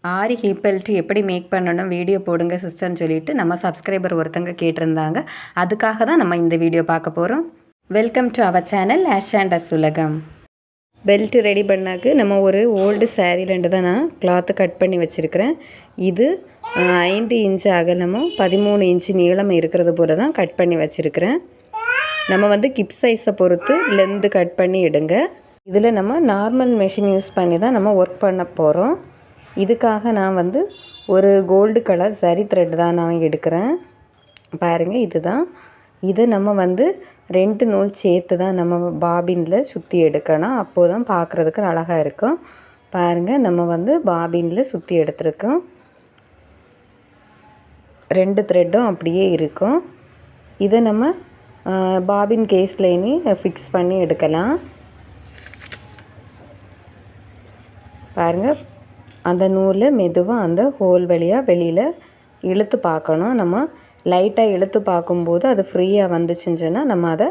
ஆரி hip belt எப்படி make பண்ணணும் video போடுங்க சிஸ்டர்னு சொல்லிட்டு நம்ம சப்ஸ்கிரைபர் ஒருத்தங்க கேட்டிருந்தாங்க. அதுக்காக தான் நம்ம இந்த வீடியோ பார்க்க போகிறோம். Welcome to our channel ash and us உலகம். பெல்ட் ரெடி பண்ணாக்கு நம்ம ஒரு ஓல்டு சாரீலேருந்து தான் நான் கிளாத்து கட் பண்ணி வச்சுருக்கிறேன். இது 5 இன்ச்சு அகலமும் 13 இன்ச்சு நீளம் இருக்கிறது போல தான் கட் பண்ணி வச்சுருக்கிறேன். நம்ம வந்து கிப் சைஸை பொறுத்து லென்த்து கட் பண்ணி எடுங்க. இதில் நம்ம நார்மல் மெஷின் யூஸ் பண்ணி தான் நம்ம ஒர்க் பண்ண போகிறோம். இதுக்காக நான் வந்து ஒரு கோல்டு கலர் சரி த்ரெட் தான் நான் எடுக்கிறேன். பாருங்கள், இதுதான். இது நம்ம வந்து 2 நூல் சேர்த்து தான் நம்ம பாபினில் சுற்றி எடுக்கணும். அப்போது தான் பார்க்குறதுக்கு அழகாக இருக்கும். பாருங்கள், நம்ம வந்து பாபினில் சுற்றி எடுத்துருக்கோம். 2 த்ரெட்டும் அப்படியே இருக்கும். இதை நம்ம பாபின் கேஸ்லேயே ஃபிக்ஸ் பண்ணி எடுக்கலாம். பாருங்கள், அந்த நூலை மெதுவாக அந்த ஹோல் வழியாக வெளியில் இழுத்து பார்க்கணும். நம்ம லைட்டாக இழுத்து பார்க்கும்போது அது ஃப்ரீயாக வந்துச்சுன்னு சொன்னால் நம்ம அதை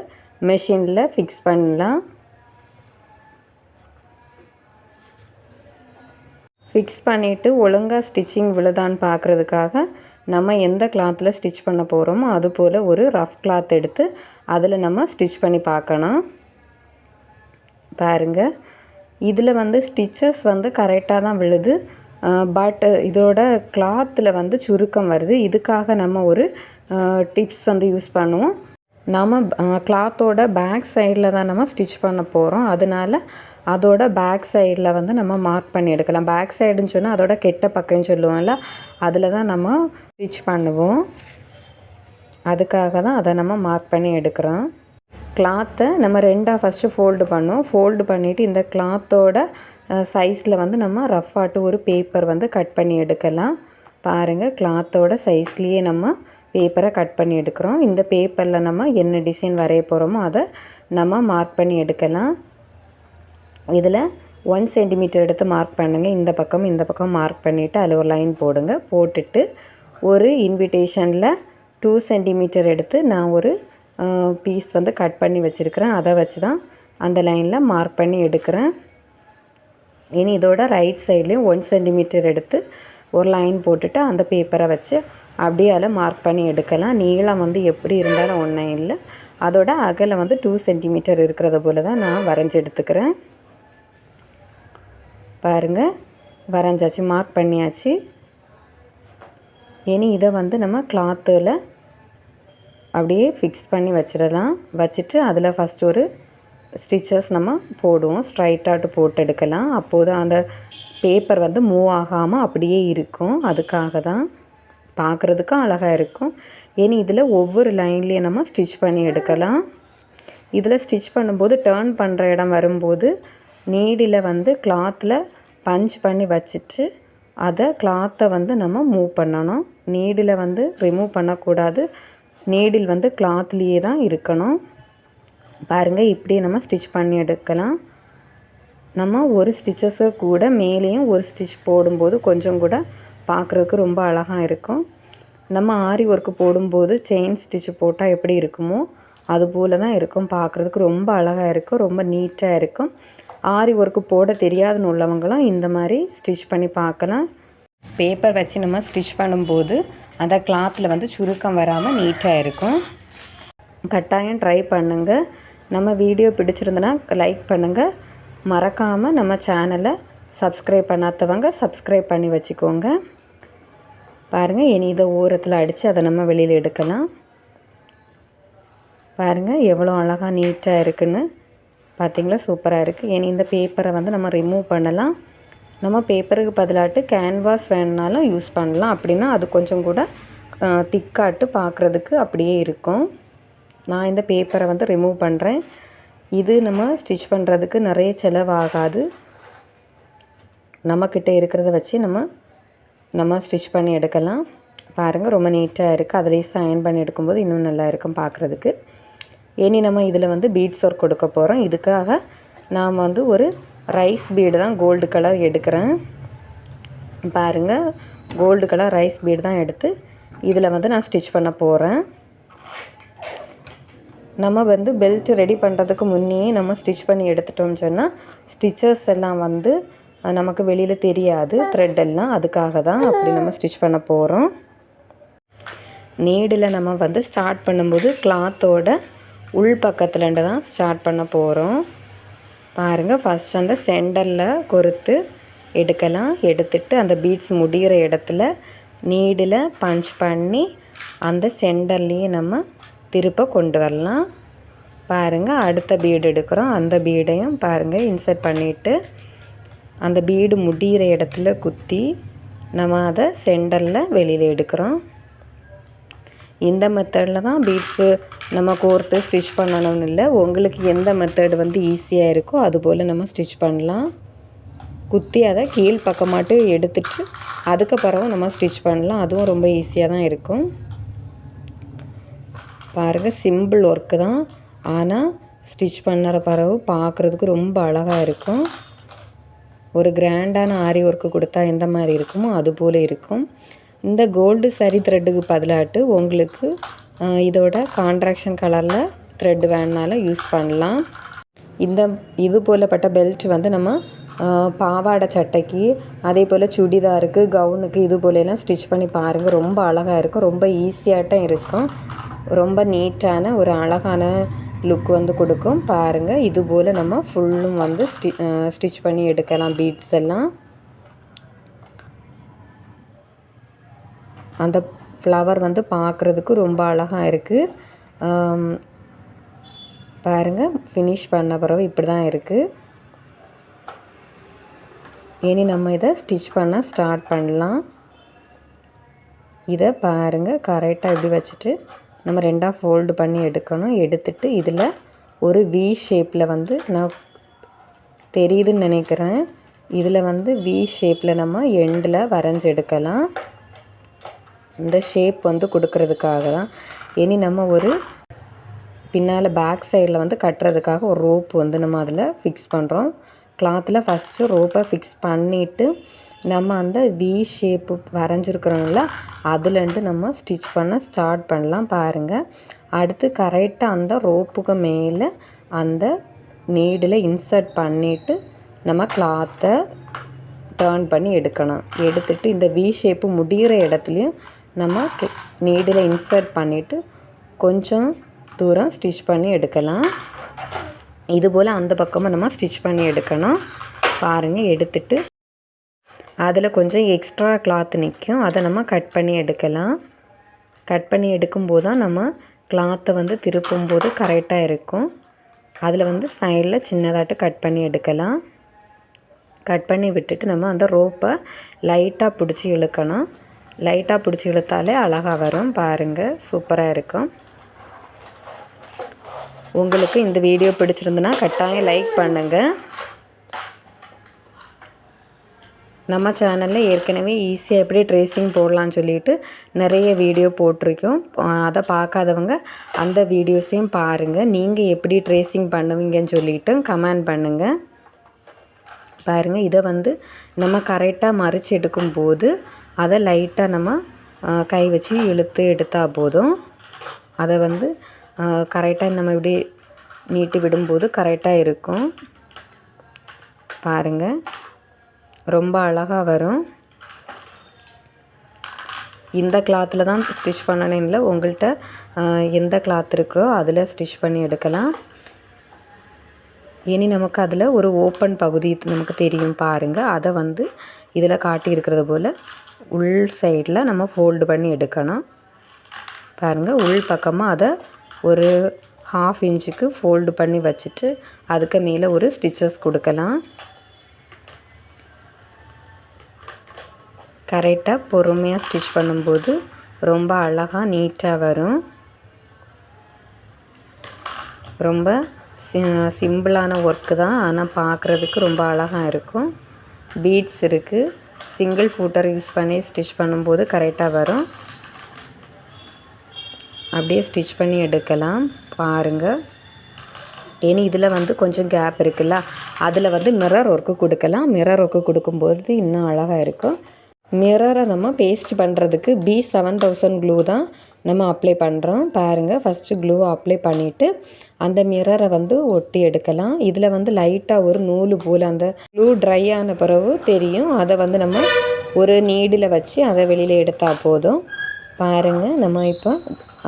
மெஷினில் ஃபிக்ஸ் பண்ணலாம். ஃபிக்ஸ் பண்ணிவிட்டு ஒழுங்காக ஸ்டிச்சிங் விழுதான்னு பார்க்குறதுக்காக நம்ம எந்த கிளாத்தில் ஸ்டிச் பண்ண போகிறோமோ அதுபோல் ஒரு ரஃப் கிளாத் எடுத்து அதில் நம்ம ஸ்டிச் பண்ணி பார்க்கணும். பாருங்கள், இதில் வந்து ஸ்டிச்சஸ் வந்து கரெக்டாக தான் விழுது. பட் இதோட கிளாத்தில் வந்து சுருக்கம் வருது. இதுக்காக நம்ம ஒரு டிப்ஸ் வந்து யூஸ் பண்ணுவோம். நம்ம கிளாத்தோட பேக் சைடில் தான் நம்ம ஸ்டிச் பண்ண போகிறோம். அதனால் அதோட பேக் சைடில் வந்து நம்ம மார்க் பண்ணி எடுக்கலாம். பேக் சைடுன்னு சொன்னால் அதோட கெட்ட பக்கம்னு சொல்லுவோம்ல, அதில் தான் நம்ம ஸ்டிச் பண்ணுவோம். அதுக்காக தான் அதை நம்ம மார்க் பண்ணி எடுக்கிறோம். கிளாத்தை நம்ம 2ஆக ஃபஸ்ட்டு ஃபோல்டு பண்ணோம். ஃபோல்டு பண்ணிவிட்டு இந்த கிளாத்தோட சைஸில் வந்து நம்ம ரஃப்பாட்டு ஒரு பேப்பர் வந்து கட் பண்ணி எடுக்கலாம். பாருங்கள், கிளாத்தோட சைஸ்லேயே நம்ம பேப்பரை கட் பண்ணி எடுக்கிறோம். இந்த பேப்பரில் நம்ம என்ன டிசைன் வரைய போகிறோமோ அதை நம்ம மார்க் பண்ணி எடுக்கலாம். இதில் 1 சென்டிமீட்டர் எடுத்து மார்க் பண்ணுங்கள். இந்த பக்கம் மார்க் பண்ணிவிட்டு அதில் ஒரு லைன் போடுங்க. போட்டுட்டு ஒரு இன்விடேஷனில் 2 சென்டிமீட்டர் எடுத்து நான் ஒரு பீஸ் வந்து கட் பண்ணி வச்சுருக்கிறேன். அதை வச்சு தான் அந்த லைனில் மார்க் பண்ணி எடுக்கிறேன். இனி இதோட ரைட் சைட்லேயும் 1 சென்டிமீட்டர் எடுத்து ஒரு லைன் போட்டுட்டு அந்த பேப்பரை வச்சு அப்படியே அதில் மார்க் பண்ணி எடுக்கலாம். நீளம் வந்து எப்படி இருந்தாலும் ஒன்றும் இல்லை. அதோட அகலம் வந்து 2 சென்டிமீட்டர் இருக்கிறத போல் தான் நான் வரைஞ்சி எடுத்துக்கிறேன். பாருங்கள், வரைஞ்சாச்சு, மார்க் பண்ணியாச்சு. இனி இதை வந்து நம்ம கிளாத்தில் அப்படியே ஃபிக்ஸ் பண்ணி வச்சிடலாம். வச்சுட்டு அதில் ஃபஸ்ட் ஒரு ஸ்டிச்சஸ் நம்ம போடுவோம். ஸ்ட்ரைட்டாட்டு போட்டு எடுக்கலாம். அப்போது அந்த பேப்பர் வந்து மூவ் ஆகாமல் அப்படியே இருக்கும். அதுக்காக தான் பார்க்குறதுக்கும் அழகாக இருக்கும். இனி இதில் ஒவ்வொரு லைன்லேயும் நம்ம ஸ்டிச் பண்ணி எடுக்கலாம். இதில் ஸ்டிச் பண்ணும்போது டர்ன் பண்ணுற இடம் வரும்போது நீடில் வந்து கிளாத்தில் பஞ்ச் பண்ணி வச்சுட்டு அதை கிளாத்தை வந்து நம்ம மூவ் பண்ணணும். நீடில் வந்து ரிமூவ் பண்ணக்கூடாது. நீடில் வந்து கிளாத்லேயே தான் இருக்கணும். பாருங்கள், இப்படியே நம்ம ஸ்டிச் பண்ணி எடுக்கலாம். நம்ம ஒரு ஸ்டிச்சஸை கூட மேலேயும் ஒரு ஸ்டிச் போடும்போது கொஞ்சம் கூட பார்க்குறதுக்கு ரொம்ப அழகாக இருக்கும். நம்ம ஆரி ஒர்க்கு போடும்போது செயின் ஸ்டிச் போட்டால் எப்படி இருக்குமோ அதுபோல் தான் இருக்கும். பார்க்குறதுக்கு ரொம்ப அழகாக இருக்கும், ரொம்ப நீட்டாக இருக்கும். ஆரி ஒர்க்கு போட தெரியாதுன்னு உள்ளவங்களும் இந்த மாதிரி ஸ்டிச் பண்ணி பார்க்கலாம். பேப்பர் வச்சு நம்ம ஸ்டிச் பண்ணும்போது அந்த கிளாத்தில் வந்து சுருக்கம் வராமல் நீட்டாக இருக்கும். கட்டாயம் ட்ரை பண்ணுங்கள். நம்ம வீடியோ பிடிச்சிருந்தனா லைக் பண்ணுங்கள். மறக்காமல் நம்ம சேனலை சப்ஸ்கிரைப் பண்ணாதவங்க சப்ஸ்கிரைப் பண்ணி வச்சுக்கோங்க. பாருங்கள், இனி இதை ஓரத்தில் அடித்து அதை நம்ம வெளியில் எடுக்கலாம். பாருங்கள், எவ்வளோ அழகாக நீட்டாக இருக்குன்னு பார்த்திங்களா, சூப்பராக இருக்குது. இனி இந்த பேப்பரை வந்து நம்ம ரிமூவ் பண்ணலாம். நம்ம பேப்பருக்கு பதிலாட்டு கேன்வாஸ் வேணுனாலும் யூஸ் பண்ணலாம். அப்படின்னா அது கொஞ்சம் கூட திக்காட்டு பார்க்குறதுக்கு அப்படியே இருக்கும். நான் இந்த பேப்பரை வந்து ரிமூவ் பண்ணுறேன். இது நம்ம ஸ்டிச் பண்ணுறதுக்கு நிறைய செலவாகாது. நம்மக்கிட்ட இருக்கிறத வச்சு நம்ம ஸ்டிச் பண்ணி எடுக்கலாம். பாருங்கள், ரொம்ப நீட்டாக இருக்குது. அதுலேயே சைன் பண்ணி எடுக்கும்போது இன்னும் நல்லா இருக்கும் பார்க்குறதுக்கு. இனி நம்ம இதில் வந்து பீட்ஸ் ஒர்க் கொடுக்க போகிறோம். இதுக்காக நாம் வந்து ஒரு ரைஸ் பீடு தான் கோல்டு கலர் எடுக்கிறேன். பாருங்கள், கோல்டு கலர் ரைஸ் பீடு தான் எடுத்து இதில் வந்து நான் ஸ்டிச் பண்ண போகிறேன். நம்ம வந்து பெல்ட் ரெடி பண்ணுறதுக்கு முன்னே நம்ம ஸ்டிச் பண்ணி எடுத்துட்டோம்னு சொன்னால் ஸ்டிச்சஸ் எல்லாம் வந்து நமக்கு வெளியில் தெரியாது த்ரெட்டெல்லாம். அதுக்காக தான் அப்படி நம்ம ஸ்டிச் பண்ண போகிறோம். நீடில் நம்ம வந்து ஸ்டார்ட் பண்ணும்போது கிளாத்தோட உள் பக்கத்துலேருந்து தான் ஸ்டார்ட் பண்ண போகிறோம். பாருங்கள், ஃபஸ்ட் அந்த சென்டரில் கொறுத்து எடுக்கலாம். எடுத்துட்டு அந்த பீட்ஸ் முடிகிற இடத்துல நீடில் பஞ்ச் பண்ணி அந்த சென்டர்லேயே நம்ம திருப்ப கொண்டு வரலாம். பாருங்கள், அடுத்த பீடு எடுக்கிறோம். அந்த பீடையும் பாருங்கள் இன்சர்ட் பண்ணிவிட்டு அந்த பீடு முடிகிற இடத்துல குத்தி நம்ம அதை சென்டரில் வெளியில் எடுக்கிறோம். இந்த மெத்தடில் தான் பீட்ஸு நம்ம கோர்த்து ஸ்டிச் பண்ணணும்னு இல்லை. உங்களுக்கு எந்த மெத்தடு வந்து ஈஸியாக இருக்கோ அதுபோல் நம்ம ஸ்டிச் பண்ணலாம். குத்தி அதை கீழ் பக்கமாட்டு எடுத்துட்டு அதுக்கப்புறம் நம்ம ஸ்டிச் பண்ணலாம். அதுவும் ரொம்ப ஈஸியாக தான் இருக்கும். பாருங்கள், சிம்பிள் ஒர்க்கு தான். ஆனால் ஸ்டிச் பண்ணுற பிறகு பார்க்குறதுக்கு ரொம்ப அழகாக இருக்கும். ஒரு கிராண்டான ஆரி ஒர்க்கு கொடுத்தா எந்த மாதிரி இருக்குமோ அதுபோல் இருக்கும். இந்த கோல்டு சரி த்ரெட்டுக்கு பதிலாட்டு உங்களுக்கு இதோட கான்ட்ராக்ஷன் கலரில் த்ரெட் வேணுனாலும் யூஸ் பண்ணலாம். இது போலப்பட்ட பெல்ட் வந்து நம்ம பாவாடை சட்டைக்கு, அதே போல் சுடிதாருக்கு, கவுனுக்கு இது போலெல்லாம் ஸ்டிச் பண்ணி பாருங்கள். ரொம்ப அழகாக இருக்கும். ரொம்ப ஈஸியாட்டம் இருக்கும். ரொம்ப நீட்டான ஒரு அழகான லுக் வந்து கொடுக்கும். பாருங்கள், இது போல் நம்ம ஃபுல்லும் வந்து ஸ்டிச் பண்ணி எடுக்கலாம். பீட்ஸ் எல்லாம் அந்த ஃப்ளவர் வந்து பார்க்குறதுக்கு ரொம்ப அழகாக இருக்குது. பாருங்கள், ஃபினிஷ் பண்ண பிறகு இப்படி தான் இருக்குது. இனி நம்ம இதை ஸ்டிச் பண்ண ஸ்டார்ட் பண்ணலாம். இதை பாருங்கள், கரெக்டாக இப்படி வச்சுட்டு நம்ம ரெண்டாக ஃபோல்டு பண்ணி எடுக்கணும். எடுத்துட்டு இதில் ஒரு வி ஷேப்பில் வந்து நான் தெரியுதுன்னு நினைக்கிறேன். இதில் வந்து வி ஷேப்பில் நம்ம எண்டில் வரைஞ்சி எடுக்கலாம். இந்த ஷேப் வந்து கொடுக்கறதுக்காக தான். இனி நம்ம ஒரு பின்னால் பேக் சைடில் வந்து கட்டுறதுக்காக ஒரு ரோப் வந்து நம்ம அதில் ஃபிக்ஸ் பண்ணுறோம். கிளாத்தில் ஃபஸ்ட்டு ரோப்பை ஃபிக்ஸ் பண்ணிவிட்டு நம்ம அந்த வி ஷேப்பு வரைஞ்சிருக்கிறோம்ல அதுலேருந்து நம்ம ஸ்டிச் பண்ண ஸ்டார்ட் பண்ணலாம். பாருங்கள், அடுத்து கரெக்டாக அந்த ரோப்புக்கு மேலே அந்த நீடில் இன்சர்ட் பண்ணிவிட்டு நம்ம கிளாத்தை டர்ன் பண்ணி எடுக்கணும். எடுத்துட்டு இந்த வி ஷேப்பு முடிகிற இடத்துலையும் நம்ம நீடில் இன்சர்ட் பண்ணிவிட்டு கொஞ்சம் தூரம் ஸ்டிச் பண்ணி எடுக்கலாம். இதுபோல் அந்த பக்கமும் நம்ம ஸ்டிச் பண்ணி எடுக்கணும். பாருங்கள், எடுத்துட்டு அதில் கொஞ்சம் எக்ஸ்ட்ரா கிளாத் நிற்கும். அதை நம்ம கட் பண்ணி எடுக்கலாம். கட் பண்ணி எடுக்கும்போது தான் நம்ம கிளாத்தை வந்து திருப்பும்போது கரெக்டாக இருக்கும். அதில் வந்து சைடில் சின்னதாட்டு கட் பண்ணி எடுக்கலாம். கட் பண்ணி விட்டுட்டு நம்ம அந்த ரோப்பை லைட்டாக பிடிச்சி இழுக்கணும். லைட்டாக பிடிச்சி இழுத்தாலே அழகாக வரும். பாருங்கள், சூப்பராக இருக்கும். உங்களுக்கு இந்த வீடியோ பிடிச்சிருந்துன்னா கட்டாயம் லைக் பண்ணுங்கள். நம்ம சேனலில் ஏற்கனவே ஈஸியாக எப்படி ட்ரேசிங் போடலான்னு சொல்லிட்டு நிறைய வீடியோ போட்டிருக்கோம். அதை பார்க்காதவங்க அந்த வீடியோஸையும் பாருங்கள். நீங்கள் எப்படி ட்ரேசிங் பண்ணுவீங்கன்னு சொல்லிவிட்டு கமெண்ட் பண்ணுங்கள். பாருங்கள், இதை வந்து நம்ம கரெக்டாக மறித்து எடுக்கும்போது அதை லைட்டாக நம்ம கை வச்சு இழுத்து எடுத்தால் போதும். அதை வந்து கரெக்டாக நம்ம இப்படி நீட்டி விடும்போது கரெக்டாக இருக்கும். பாருங்கள், ரொம்ப அழகாக வரும். இந்த கிளாத்தில் தான் ஸ்டிச் பண்ணணும் இல்லை, உங்கள்கிட்ட எந்த கிளாத் இருக்கிறோ அதில் ஸ்டிச் பண்ணி எடுக்கலாம். இனி நமக்கு அதில் ஒரு ஓப்பன் பகுதி நமக்கு தெரியும். பாருங்கள், அதை வந்து இதில் காட்டியிருக்கிறது போல் உள் சைடில் நம்ம ஃபோல்டு பண்ணி எடுக்கணும். பாருங்கள், உள் பக்கமாக அதை ஒரு 1/2 இன்ச்சுக்கு ஃபோல்டு பண்ணி வச்சுட்டு அதுக்கு மேலே ஒரு ஸ்டிச்சஸ் கொடுக்கலாம். கரெக்டாக பொறுமையாக ஸ்டிச் பண்ணும்போது ரொம்ப அழகாக நீட்டாக வரும். ரொம்ப சிம்பிளான ஒர்க்கு தான், ஆனால் பார்க்குறதுக்கு ரொம்ப அழகாக இருக்கும். பீட்ஸ் இருக்குது. சிங்கிள் ஃபூட்டர் யூஸ் பண்ணி ஸ்டிச் பண்ணும்போது கரெக்டாக வரும். அப்படியே ஸ்டிச் பண்ணி எடுக்கலாம். பாருங்கள், இனி இதில் வந்து கொஞ்சம் கேப் இருக்குல்ல, அதில் வந்து மிரர் ஒர்க்கு கொடுக்கலாம். மிரர் ஒர்க்கு கொடுக்கும்போது இன்னும் அழகாக இருக்கும். மிரரை நம்ம பேஸ்ட் பண்ணுறதுக்கு B7000 க்ளூ தான் நம்ம அப்ளை பண்ணுறோம். பாருங்கள், ஃபஸ்ட்டு க்ளூவை அப்ளை பண்ணிவிட்டு அந்த மிரரை வந்து ஒட்டி எடுக்கலாம். இதில் வந்து லைட்டாக ஒரு நூல் போல் அந்த க்ளூ ட்ரை ஆன பிறகு தெரியும். அதை வந்து நம்ம ஒரு நீடில் வச்சு அதை வெளியில் எடுத்தால் போதும். பாருங்கள், நம்ம இப்போ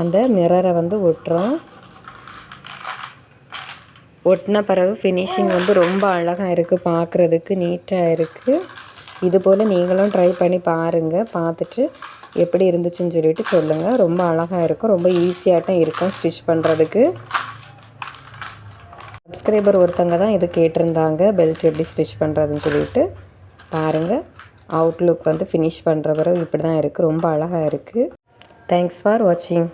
அந்த மிரரை வந்து ஒட்டுறோம். ஒட்டின பிறகு ஃபினிஷிங் வந்து ரொம்ப அழகாக இருக்குது, பார்க்குறதுக்கு நீட்டாக இருக்குது. இது போல் நீங்களும் ட்ரை பண்ணி பாருங்கள். பார்த்துட்டு எப்படி இருந்துச்சுன்னு சொல்லிட்டு சொல்லுங்கள். ரொம்ப அழகாக இருக்கும், ரொம்ப ஈஸியாகட்டும் இருக்கும் ஸ்டிச் பண்ணுறதுக்கு. சப்ஸ்கிரைபர் ஒருத்தங்க தான் இது கேட்டிருந்தாங்க, பெல்ட் எப்படி ஸ்டிச் பண்ணுறதுன்னு சொல்லிட்டு. பாருங்கள், அவுட்லுக் வந்து ஃபினிஷ் பண்ணுற பிறகு இப்படி தான் இருக்குது. ரொம்ப அழகாக இருக்குது. தேங்க்ஸ் ஃபார் வாட்சிங்.